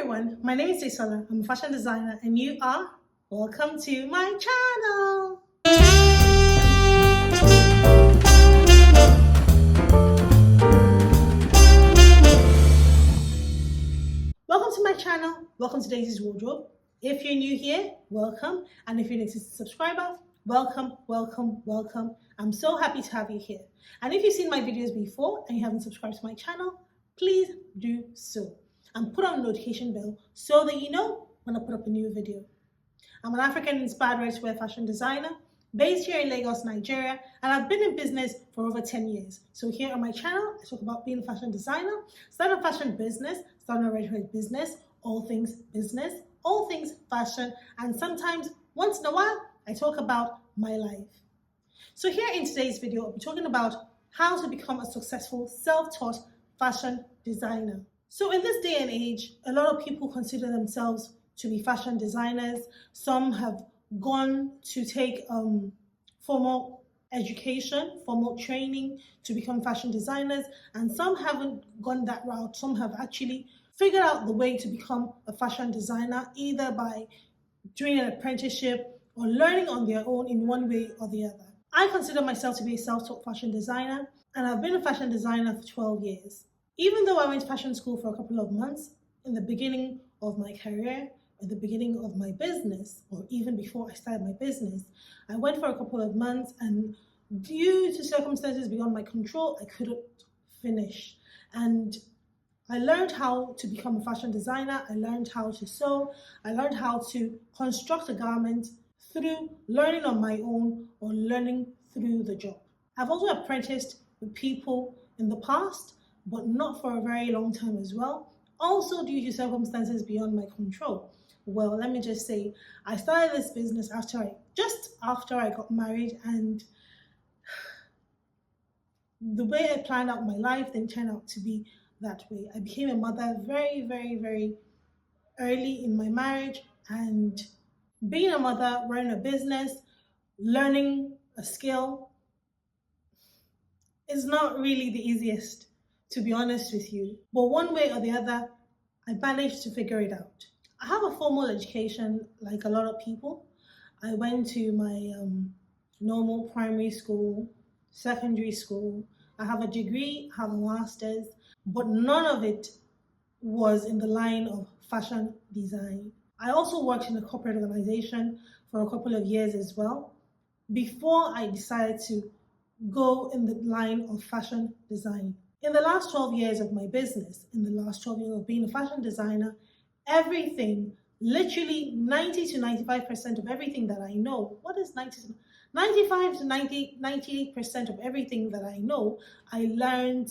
everyone, my name is Desola. I'm a fashion designer and you are welcome to my channel. Welcome to my channel. Welcome to Daisy's Wardrobe. If you're new here, welcome. And if you're an existing subscriber, welcome, welcome, welcome. I'm so happy to have you here. And if you've seen my videos before and you haven't subscribed to my channel, please do so. And put on the notification bell so that you know when I put up a new video. I'm an African-inspired ready-to-wear fashion designer based here in Lagos, Nigeria, and I've been in business for over 10 years. So here on my channel, I talk about being a fashion designer, starting a fashion business, starting a ready-to-wear business, all things fashion, and sometimes, once in a while, I talk about my life. So here in today's video, I'll be talking about how to become a successful self-taught fashion designer. So in this day and age, a lot of people consider themselves to be fashion designers. Some have gone to take formal education, formal training to become fashion designers, and some haven't gone that route. Some have actually figured out the way to become a fashion designer, either by doing an apprenticeship or learning on their own in one way or the other. I consider myself to be a self-taught fashion designer, and I've been a fashion designer for 12 years. Even though I went to fashion school for a couple of months in the beginning of my career, at the beginning of my business, or even before I started my business, I went for a couple of months, and due to circumstances beyond my control, I couldn't finish. And I learned how to become a fashion designer. I learned how to sew. I learned how to construct a garment through learning on my own or learning through the job. I've also apprenticed with people in the past, but not for a very long time as well, also due to circumstances beyond my control. Well, let me just say, I started this business just after I got married, and the way I planned out my life didn't turn out to be that way. I became a mother very, very, very early in my marriage, and being a mother, running a business, learning a skill is not really the easiest, to be honest with you. But one way or the other, I managed to figure it out. I have a formal education like a lot of people. I went to my normal primary school, secondary school. I have a degree, I have a master's, but none of it was in the line of fashion design. I also worked in a corporate organization for a couple of years as well, before I decided to go in the line of fashion design. In the last 12 years of my business, in the last 12 years of being a fashion designer, everything, literally 90 to 95% of everything that I know, 95 to 98% of everything that I know, I learned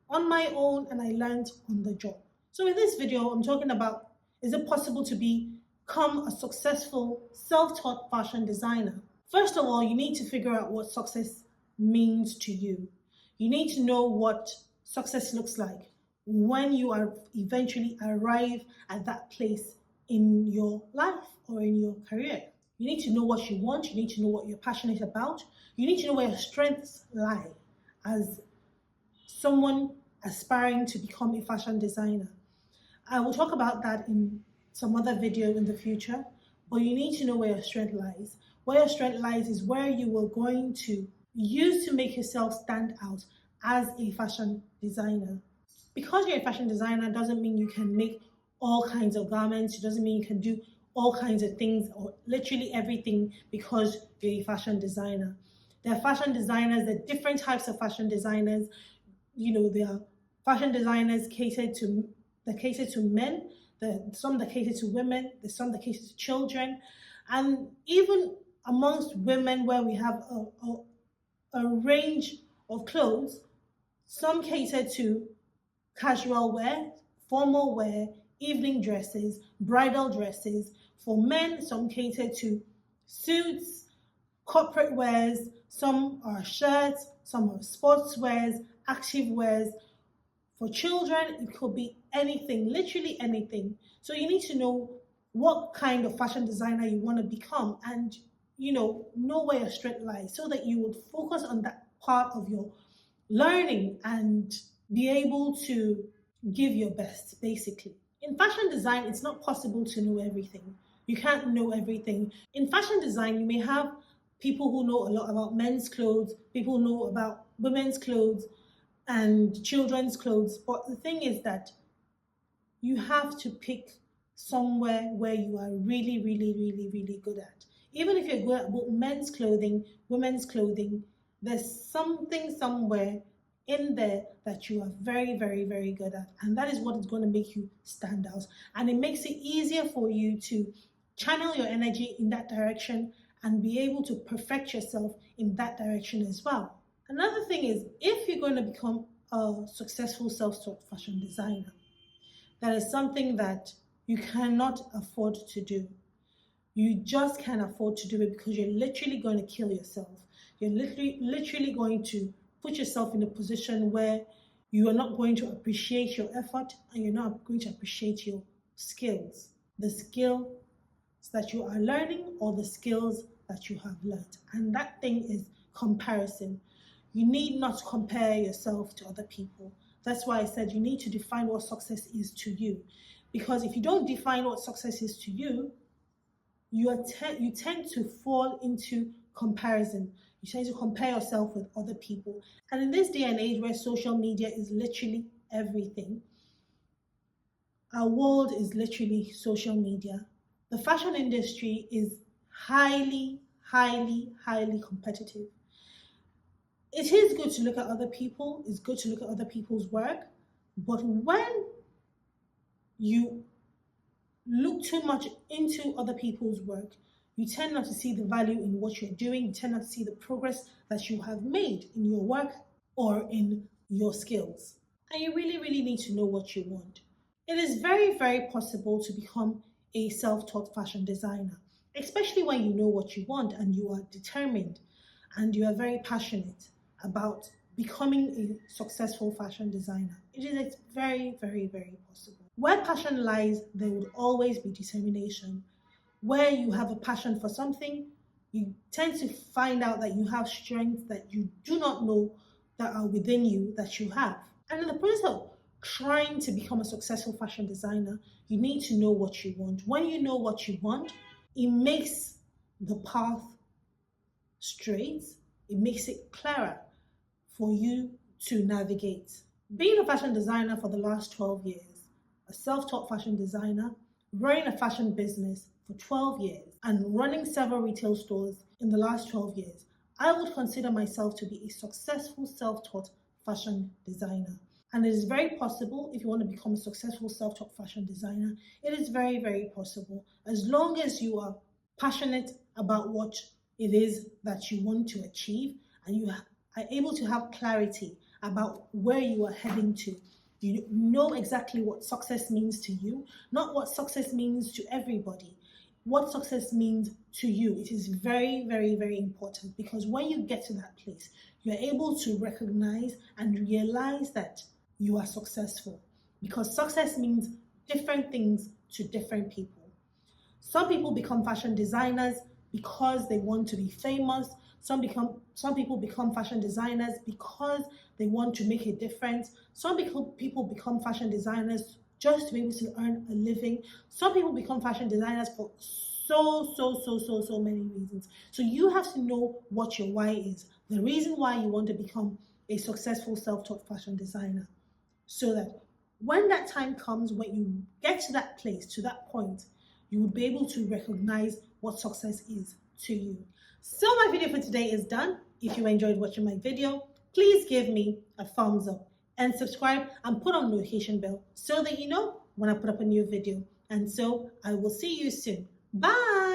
on my own and I learned on the job. So in this video, I'm talking about, is it possible to become a successful self-taught fashion designer? First of all, you need to figure out what success means to you. You need to know what success looks like when you are eventually arrive at that place in your life or in your career. You need to know what you want. You need to know what you're passionate about. You need to know where your strengths lie as someone aspiring to become a fashion designer. I will talk about that in some other video in the future, but you need to know where your strength lies. Where your strength lies is where you are going to use to make yourself stand out as a fashion designer. Because you're a fashion designer doesn't mean you can make all kinds of garments. It doesn't mean you can do all kinds of things or literally everything because you're a fashion designer. There are fashion designers, there are different types of fashion designers. You know, there are fashion designers that cater to men, some that cater to women, there's some that cater to children. And even amongst women, where we have a range of clothes, some cater to casual wear, formal wear, evening dresses, bridal dresses. For men, some cater to suits, corporate wears, some are shirts, some are sports wears, active wears. For children, it could be anything, literally anything. So you need to know what kind of fashion designer you want to become and, know where your strength lies so that you would focus on that part of your learning and be able to give your best, basically. In fashion design, it's not possible to know everything. You can't know everything. In fashion design, you may have people who know a lot about men's clothes, people who know about women's clothes and children's clothes. But the thing is that you have to pick somewhere where you are really, really, really, really good at. Even if you're good at men's clothing, women's clothing, there's something somewhere in there that you are very, very, very good at. And that is what is going to make you stand out. And it makes it easier for you to channel your energy in that direction and be able to perfect yourself in that direction as well. Another thing is, if you're going to become a successful self-taught fashion designer, that is something that you cannot afford to do. You just can't afford to do it because you're literally going to kill yourself. You're literally going to put yourself in a position where you are not going to appreciate your effort and you're not going to appreciate your skills. The skills that you are learning or the skills that you have learned. And that thing is comparison. You need not compare yourself to other people. That's why I said you need to define what success is to you. Because if you don't define what success is to you, you tend to fall into comparison. You tend to compare yourself with other people. And in this day and age where social media is literally everything, our world is literally social media. The fashion industry is highly, highly, highly competitive. It is good to look at other people, it's good to look at other people's work, but when you look too much into other people's work, you tend not to see the value in what you're doing, you tend not to see the progress that you have made in your work or in your skills. And you really, really need to know what you want. It is very, very possible to become a self-taught fashion designer, especially when you know what you want and you are determined and you are very passionate about becoming a successful fashion designer. It is very, very, very possible. Where passion lies, there would always be determination. Where you have a passion for something, you tend to find out that you have strengths that you do not know that are within you that you have. And in the process of trying to become a successful fashion designer, you need to know what you want. When you know what you want, it makes the path straight, it makes it clearer for you to navigate. Being a fashion designer for the last 12 years, a self-taught fashion designer, running a fashion business for 12 years, and running several retail stores in the last 12 years, I would consider myself to be a successful self-taught fashion designer. And it is very possible if you want to become a successful self-taught fashion designer, it is very, very possible. As long as you are passionate about what it is that you want to achieve and you are able to have clarity about where you are heading to. You know exactly what success means to you, not what success means to everybody. What success means to you. It is very, very, very important because when you get to that place, you're able to recognize and realize that you are successful because success means different things to different people. Some people become fashion designers because they want to be famous. Some people become fashion designers because they want to make a difference. Some people become fashion designers just to be able to earn a living. Some people become fashion designers for so many reasons. So you have to know what your why is, the reason why you want to become a successful self-taught fashion designer, so that when that time comes, when you get to that place, to that point, you would be able to recognize what success is to you. So my video for today is done. If you enjoyed watching my video, please give me a thumbs up and subscribe and put on the notification bell so that you know when I put up a new video. And so I will see you soon. Bye.